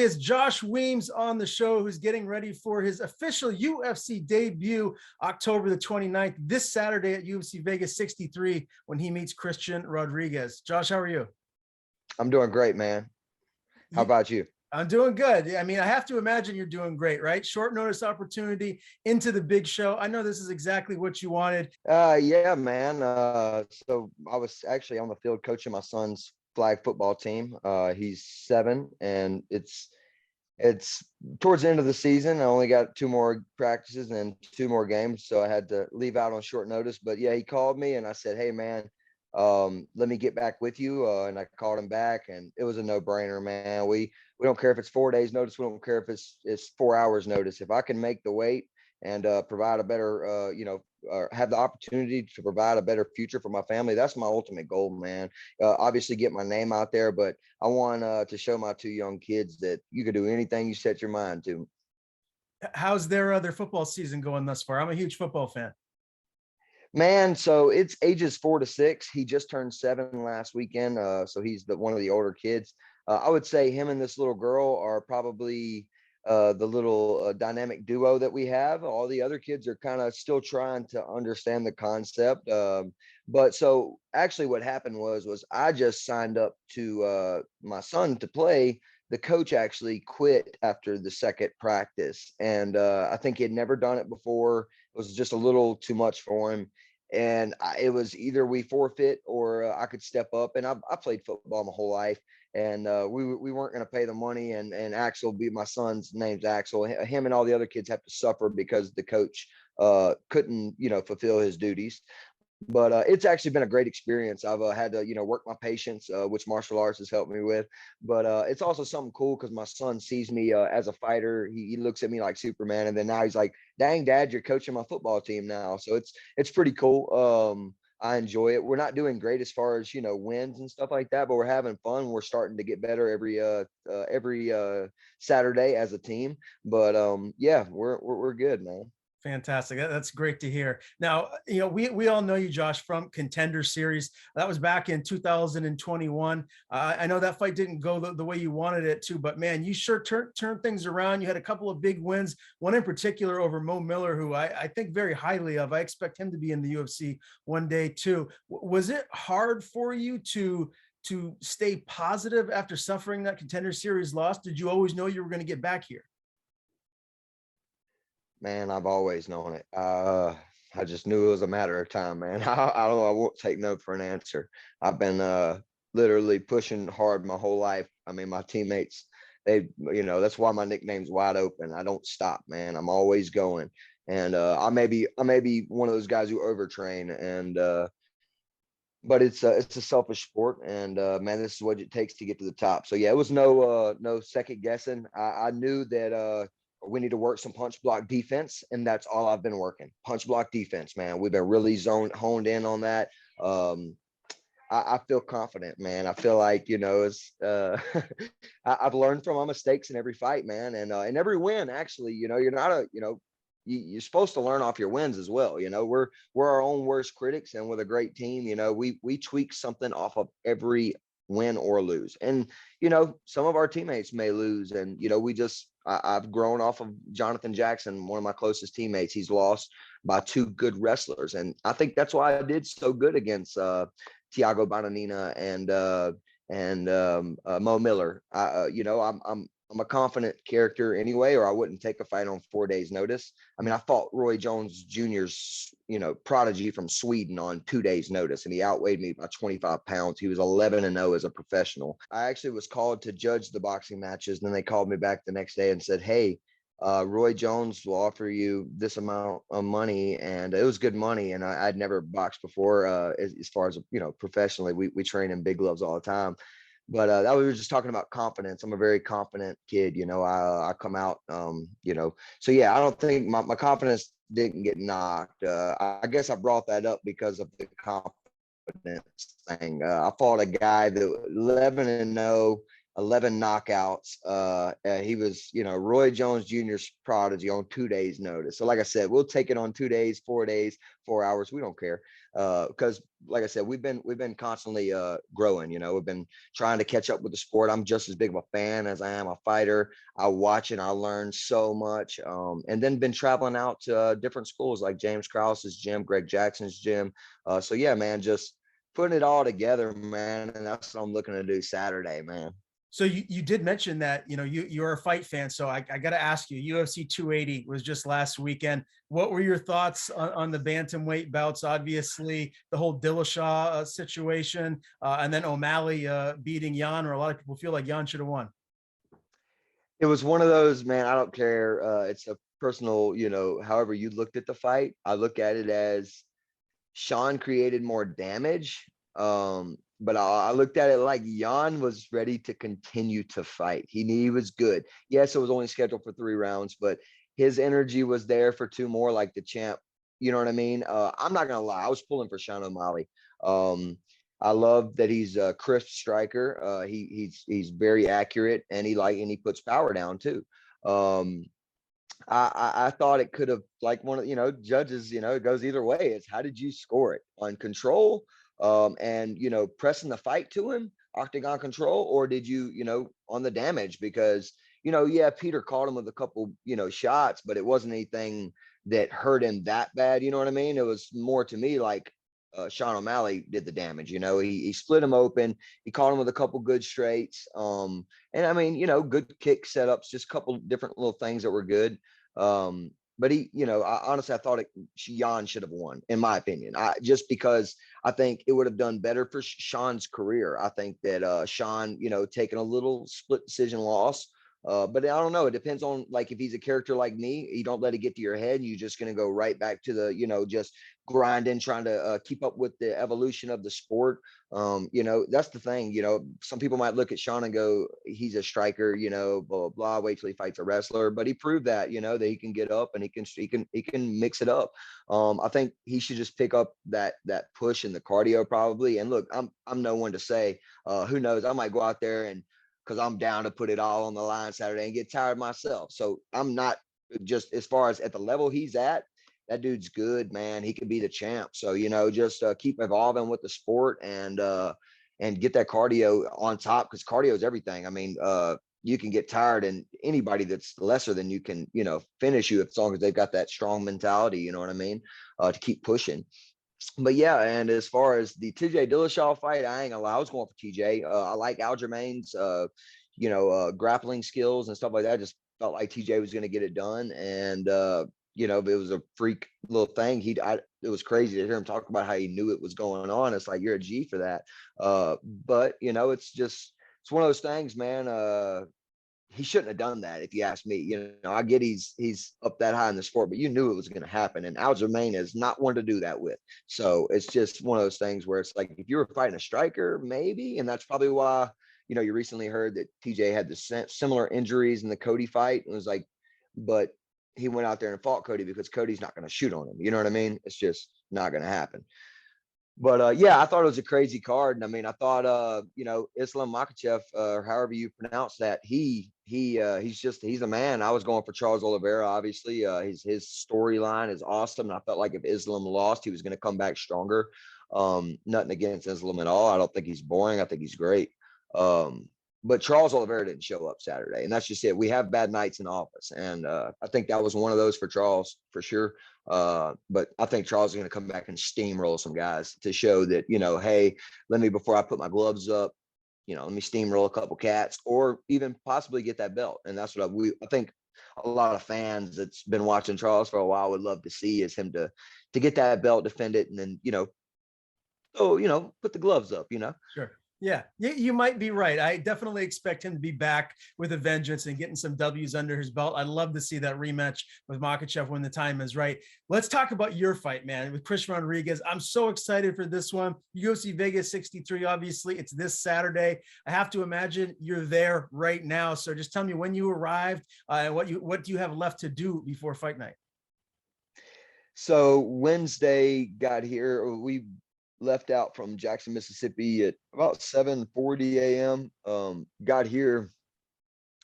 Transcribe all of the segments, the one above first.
is Josh Weems on the show, who's getting ready for his official UFC debut October the 29th, this Saturday at UFC Vegas 63, when he meets Christian Rodriguez. Josh, how are you? I'm doing great, man. How about you? I'm doing good. I mean, I have to imagine you're doing great, right? Short notice opportunity into the big show. I know this is exactly what you wanted. Yeah, man. So I was actually on the field coaching my son's flag football team. He's 7, and it's towards the end of the season. I only got 2 more practices and 2 more games, so I had to leave out on short notice. But yeah, he called me and I said, "Hey, man, let me get back with you." And I called him back, and it was a no-brainer, man. We don't care if it's 4 days notice. We don't care if it's 4 hours notice. If I can make the wait and provide a better, have the opportunity to provide a better future for my family, that's my ultimate goal, man. Obviously, get my name out there, but I want to show my 2 young kids that you can do anything you set your mind to. How's their football season going thus far? I'm a huge football fan. Man, so it's ages 4 to 6. He just turned 7 last weekend, so he's one of the older kids. I would say him and this little girl are probably the little dynamic duo that we have. All the other kids are kind of still trying to understand the concept. But so actually what happened was I just signed up to my son to play. The coach actually quit after the second practice, and I think he had never done it before. It was just a little too much for him. And it was either we forfeit or I could step up. And I played football my whole life, and we weren't going to pay the money. And Axel, my son's name's Axel. Him and all the other kids have to suffer because the coach couldn't, fulfill his duties. But it's actually been a great experience. I've had to, work my patience, which martial arts has helped me with. But it's also something cool because my son sees me as a fighter. He looks at me like Superman, and then now he's like, "Dang, Dad, you're coaching my football team now." So it's pretty cool. I enjoy it. We're not doing great as far as wins and stuff like that, but we're having fun. We're starting to get better every Saturday as a team. But yeah, we're good, man. Fantastic. That's great to hear. Now, we all know you, Josh, from Contender Series. That was back in 2021. I know that fight didn't go the way you wanted it to, but man, you sure turned things around. You had a couple of big wins, one in particular over Mo Miller, who I think very highly of. I expect him to be in the UFC one day too. Was it hard for you to stay positive after suffering that Contender Series loss? Did you always know you were going to get back here? Man, I've always known it. I just knew it was a matter of time, man. I don't know. I won't take no for an answer. I've been literally pushing hard my whole life. I mean, my teammates, that's why my nickname's Wide Open. I don't stop, man. I'm always going. And I may be one of those guys who overtrain, and but it's a selfish sport, and man, this is what it takes to get to the top. So yeah, it was no second guessing. I knew that we need to work some punch block defense, and that's all I've been working. Punch block defense, man. We've been really honed in on that. I feel confident, man. I feel like it's I've learned from my mistakes in every fight, man, and in every win. Actually, you're not you're supposed to learn off your wins as well. We're our own worst critics, and with a great team, we tweak something off of every win or lose. And some of our teammates may lose, and I've grown off of Jonathan Jackson, one of my closest teammates. He's lost by 2 good wrestlers, and I think that's why I did so good against Tiago Bonanina and Mo Miller. I'm a confident character anyway, or I wouldn't take a fight on 4 days notice. I mean, I fought Roy Jones Jr.'s, prodigy from Sweden on 2 days notice, and he outweighed me by 25 pounds. He was 11-0 as a professional. I actually was called to judge the boxing matches. And then they called me back the next day and said, "Hey, Roy Jones will offer you this amount of money." And it was good money. And I'd never boxed before, as far as, professionally. We train in big gloves all the time. But that we were just talking about confidence. I'm a very confident kid. I come out, so yeah, I don't think my confidence didn't get knocked. I guess I brought that up because of the confidence thing. I fought a guy that 11-0, 11 knockouts. He was, Roy Jones Jr.'s prodigy on 2 days' notice. So, like I said, we'll take it on 2 days, 4 days, 4 hours. We don't care, because, like I said, we've been constantly growing. We've been trying to catch up with the sport. I'm just as big of a fan as I am a fighter. I watch and I learn so much, and then been traveling out to different schools like James Krause's gym, Greg Jackson's gym. So yeah, man, just putting it all together, man, and that's what I'm looking to do Saturday, man. So you did mention that you're a fight fan, so I got to ask you. UFC 280 was just last weekend. What were your thoughts on the bantamweight bouts? Obviously, the whole Dillashaw situation, and then O'Malley beating Jan. Or a lot of people feel like Jan should have won. It was one of those, man. I don't care. It's a personal, however you looked at the fight. I look at it as Sean created more damage. But I looked at it like Jan was ready to continue to fight. He was good. Yes, it was only scheduled for 3 rounds, but his energy was there for 2 more, like the champ. You know what I mean? I'm not gonna lie, I was pulling for Sean O'Malley. I love that he's a crisp striker. He's very accurate, and he puts power down too. Um, I thought it could have, like, one of, judges, it goes either way. It's how did you score it on control, and pressing the fight to him, octagon control, or did you, on the damage? Because yeah, Peter caught him with a couple shots, but it wasn't anything that hurt him that bad. You know what I mean? It was more to me like Sean O'Malley did the damage. He split him open. He caught him with a couple good straights. And I mean, good kick setups, just a couple different little things that were good. But honestly, I thought Jan should have won, in my opinion. Just because I think it would have done better for Sean's career. I think that Sean, taking a little split decision loss. But I don't know. It depends on, like, if he's a character like me, you don't let it get to your head. You're just going to go right back to the, just grinding, trying to keep up with the evolution of the sport. That's the thing. Some people might look at Sean and go, he's a striker, blah, blah, blah, wait till he fights a wrestler. But he proved that, that he can get up and he can mix it up. I think he should just pick up that push in the cardio probably. And look, I'm no one to say, who knows, I might go out there and, because I'm down to put it all on the line Saturday and get tired myself. So I'm not, just as far as at the level he's at, that dude's good, man. He could be the champ. So, just keep evolving with the sport and get that cardio on top, because cardio is everything. I mean, you can get tired, and anybody that's lesser than you can, finish you, as long as they've got that strong mentality, you know what I mean, to keep pushing. But yeah, and as far as the TJ Dillashaw fight, I ain't gonna lie, I was going for TJ. I like Aljamain's, grappling skills and stuff like that. I just felt like TJ was gonna get it done, and it was a freak little thing. It was crazy to hear him talk about how he knew it was going on. It's like, you're a G for that. But it's one of those things, man. He shouldn't have done that, if you ask me. I get he's up that high in the sport, but you knew it was going to happen, and Aljamain is not one to do that with. So it's just one of those things where it's like, if you were fighting a striker, maybe, and that's probably why you recently heard that TJ had the similar injuries in the Cody fight. It was like, but he went out there and fought Cody because Cody's not going to shoot on him. You know what I mean? It's just not going to happen. But yeah, I thought it was a crazy card. And I mean, I thought Islam Makhachev, or however you pronounce that, he's a man. I was going for Charles Oliveira, obviously. His storyline is awesome. And I felt like if Islam lost, he was going to come back stronger. Nothing against Islam at all. I don't think he's boring. I think he's great. But Charles Oliveira didn't show up Saturday, and that's just it. We have bad nights in the office, and I think that was one of those for Charles, for sure. But I think Charles is going to come back and steamroll some guys to show that, hey, before I put my gloves up, let me steamroll a couple cats, or even possibly get that belt. And that's what I think a lot of fans that's been watching Charles for a while would love to see, is him to get that belt, defend it, and then, put the gloves up, Sure. Yeah, you might be right. I definitely expect him to be back with a vengeance and getting some W's under his belt. I'd love to see that rematch with Makhachev when the time is right. Let's talk about your fight, man, with Chris Rodriguez. I'm so excited for this one. UFC Vegas 63, obviously, it's this Saturday. I have to imagine you're there right now. So just tell me when you arrived, and what do you have left to do before fight night? So Wednesday got here. left out from Jackson, Mississippi at about 7:40 a.m. Got here,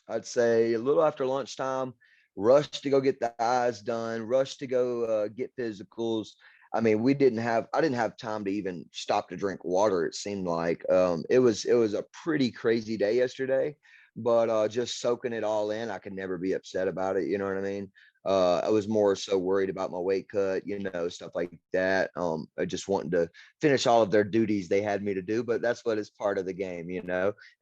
I'd say a little after lunchtime, rushed to go get the eyes done, rushed to go get physicals. I mean, I didn't have time to even stop to drink water. It seemed like it was a pretty crazy day yesterday, but just soaking it all in, I could never be upset about it. You know what I mean? I was more so worried about my weight cut, stuff like that. I just wanting to finish all of their duties they had me to do, but that's what is part of the game.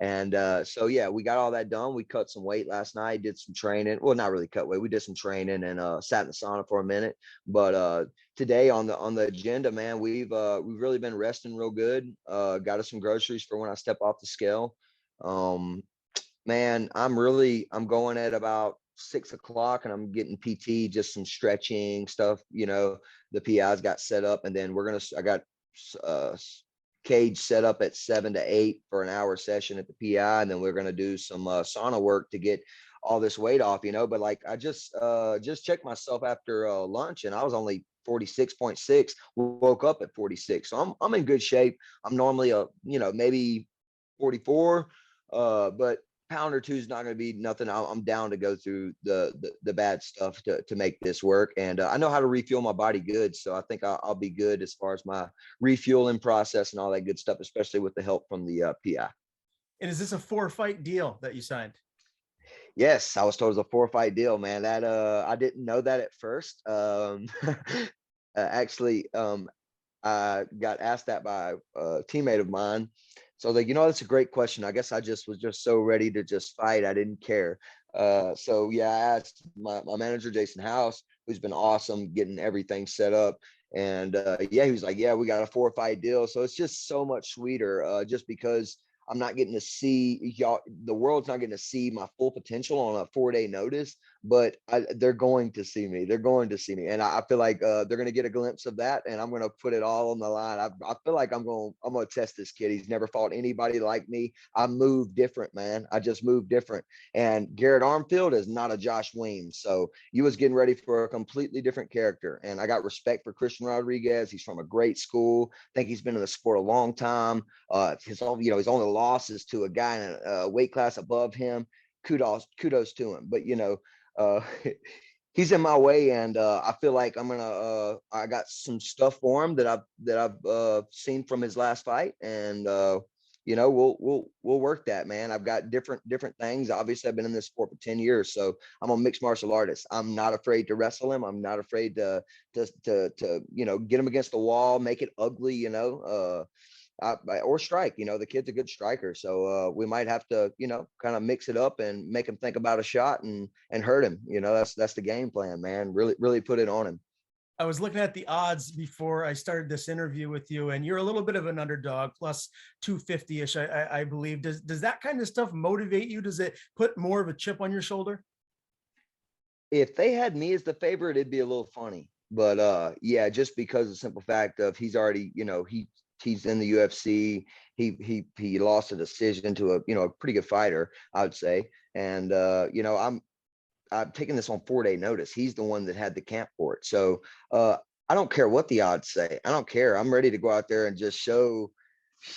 And so yeah, we got all that done. We cut some weight last night, did some training. Well, not really cut weight. We did some training and sat in the sauna for a minute. But today on the agenda, man, we've really been resting real good. Got us some groceries for when I step off the scale. Um, Man, I'm going at about 6 o'clock and I'm getting PT, just some stretching stuff. The PI's got set up, and then I got uh cage set up at 7 to 8 for an hour session at the PI, and then we're gonna do some sauna work to get all this weight off. But like I just checked myself after lunch, and I was only 46.6, woke up at 46. So I'm in good shape. I'm normally maybe 44, but pound or two is not going to be nothing. I'm down to go through the bad stuff to make this work. And I know how to refuel my body good. So I think I'll be good as far as my refueling process and all that good stuff, especially with the help from the PI. And is this a 4-fight deal that you signed? Yes, I was told it was a 4-fight deal, man. That I didn't know that at first. Actually, I got asked that by a teammate of mine. So I was like, that's a great question. I guess I just was just so ready to just fight. I didn't care. So yeah, I asked my manager, Jason House, who's been awesome getting everything set up. And yeah, he was like, yeah, we got a 4-fight deal. So it's just so much sweeter, just because I'm not getting to see y'all. The world's not getting to see my full potential on a 4-day notice, but they're going to see me. They're going to see me, and I feel like they're going to get a glimpse of that, and I'm going to put it all on the line. I feel like I'm going to test this kid. He's never fought anybody like me. I move different, man. I just move different. And Garrett Armfield is not a Josh Weems, so you was getting ready for a completely different character. And I got respect for Christian Rodriguez. He's from a great school. I think he's been in the sport a long time. His only losses to a guy in a weight class above him. Kudos to him. But uh, he's in my way, and I feel like I got some stuff for him that I've seen from his last fight, and we'll work that, man. I've got different things. Obviously, I've been in this sport for 10 years, so I'm a mixed martial artist. I'm not afraid to wrestle him. I'm not afraid to get him against the wall, make it ugly, or strike. The kid's a good striker, so we might have to kind of mix it up and make him think about a shot and hurt him. That's the game plan, man. Really put it on him. I was looking at the odds before I started this interview with you, and you're a little bit of an underdog, plus 250-ish, I believe. Does that kind of stuff motivate you? Does it put more of a chip on your shoulder? If they had me as the favorite, it'd be a little funny. But yeah, just because of the simple fact of he's already, he's in the UFC. He lost a decision to a pretty good fighter, I would say. And I'm taking this on 4-day notice. He's the one that had the camp for it. So I don't care what the odds say. I don't care. I'm ready to go out there and just show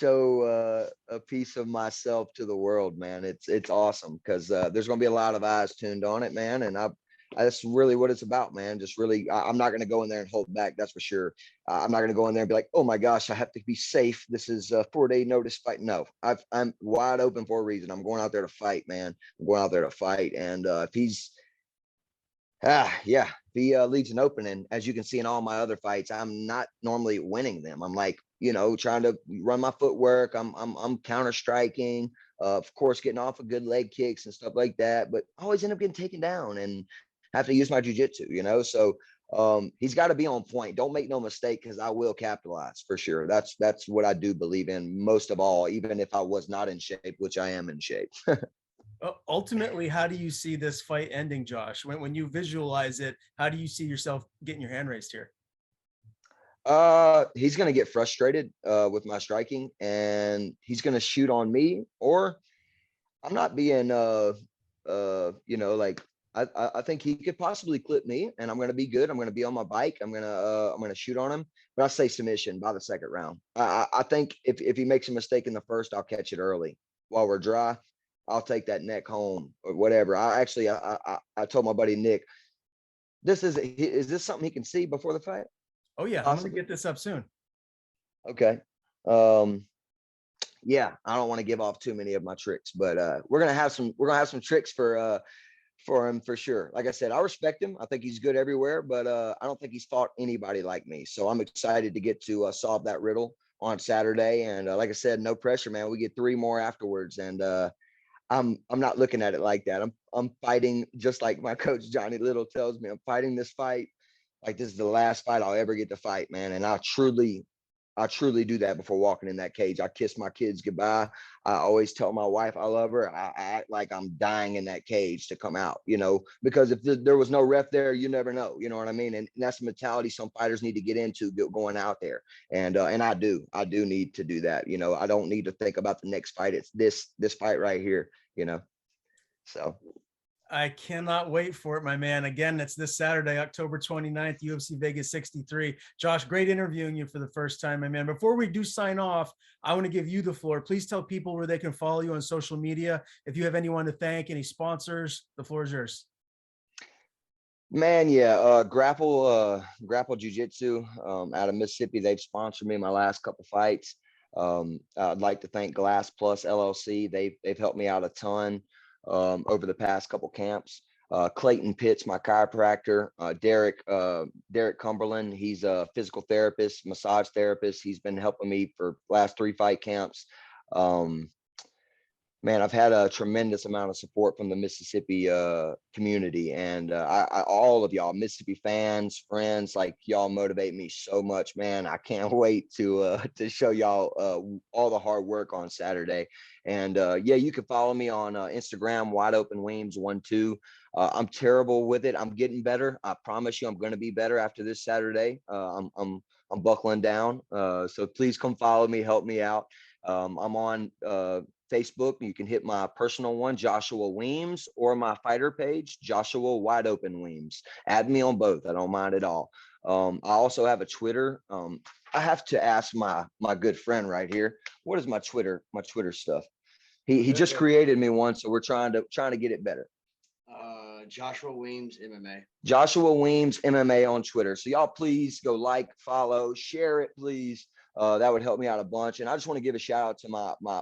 a piece of myself to the world, man. It's awesome because there's going to be a lot of eyes tuned on it, man. And that's really what it's about, man. Just really, I'm not going to go in there and hold back. That's for sure. I'm not going to go in there and be like, oh my gosh, I have to be safe. This is a 4-day notice fight. No, I'm wide open for a reason. I'm going out there to fight, man. I'm going out there to fight. And if he's, yeah, if he leads an opening, as you can see in all my other fights, I'm not normally winning them. I'm like, trying to run my footwork. I'm counter striking, of course, getting off of good leg kicks and stuff like that, but I always end up getting taken down and have to use my jujitsu. So he's got to be on point. Don't make no mistake, because I will capitalize for sure. That's what I do believe in most of all, even if I was not in shape, which I am in shape. Ultimately, how do you see this fight ending, Josh? When you visualize it, how do you see yourself getting your hand raised here? He's gonna get frustrated with my striking, and he's gonna shoot on me, or I'm not being like I think he could possibly clip me, and I'm going to be good. I'm going to be on my bike. I'm going to shoot on him, but I say submission by the second round. I think if he makes a mistake in the first, I'll catch it early while we're dry. I'll take that neck home or whatever. I told my buddy Nick, is this something he can see before the fight? Oh yeah, I'm gonna Possibly. get this up soon. Okay. Yeah, I don't want to give off too many of my tricks, but we're gonna have some tricks for him for sure. Like I said, I respect him. I think he's good everywhere, but I don't think he's fought anybody like me. So I'm excited to get to solve that riddle on Saturday. And like I said, no pressure, man. We get 3 more afterwards, and I'm not looking at it like that. I'm fighting just like my coach Johnny Little tells me. I'm fighting this fight like this is the last fight I'll ever get to fight, man. And I truly do that before walking in that cage. I kiss my kids goodbye. I always tell my wife I love her. I act like I'm dying in that cage to come out, because if there was no ref there, you never know, you know what I mean? And that's the mentality some fighters need to get into going out there. And I do need to do that. I don't need to think about the next fight. It's this fight right here, so. I cannot wait for it, my man. Again, it's this Saturday, October 29th, UFC Vegas 63. Josh, great interviewing you for the first time, my man. Before we do sign off, I want to give you the floor. Please tell people where they can follow you on social media. If you have anyone to thank, any sponsors, the floor is yours. Man, yeah, Grapple Jiu-Jitsu out of Mississippi. They've sponsored me my last couple fights. I'd like to thank Glass Plus LLC. They've helped me out a ton over the past couple camps. Clayton Pitts, my chiropractor. Derek Cumberland, he's a physical therapist, massage therapist. He's been helping me for last 3 fight camps. Man, I've had a tremendous amount of support from the Mississippi community, and all of y'all, Mississippi fans, friends, like y'all motivate me so much, man. I can't wait to show y'all all the hard work on Saturday. And yeah, you can follow me on Instagram, Wide Open Weems 12. I'm terrible with it. I'm getting better. I promise you, I'm going to be better after this Saturday. I'm buckling down. So please come follow me, help me out. I'm on Facebook. You can hit my personal one, Joshua Weems, or my fighter page, Joshua Wide Open Weems. Add me on both. I don't mind at all. I also have a Twitter. I have to ask my good friend right here. What is my Twitter stuff? He just created me one, so we're trying to get it better. Joshua Weems MMA. Joshua Weems MMA on Twitter. So y'all please go like, follow, share it, please. That would help me out a bunch. And I just want to give a shout out to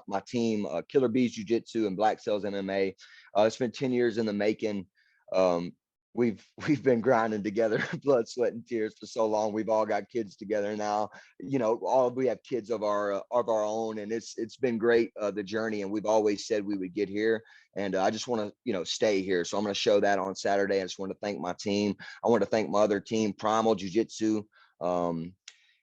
my team, Killer Bees Jiu-Jitsu and Black Cells MMA. It's been 10 years in the making. We've been grinding together, blood, sweat, and tears for so long. We've all got kids together now. We have kids of our own, and it's been great, the journey. And we've always said we would get here. And I just want to, stay here. So I'm going to show that on Saturday. I just want to thank my team. I want to thank my other team, Primal Jiu-Jitsu.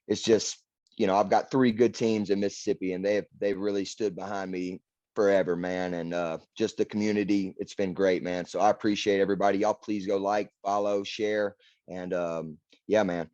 It's just, I've got 3 good teams in Mississippi, and they've really stood behind me forever, man. And just the community, it's been great, man. So I appreciate everybody. Y'all please go like, follow, share, and yeah, man.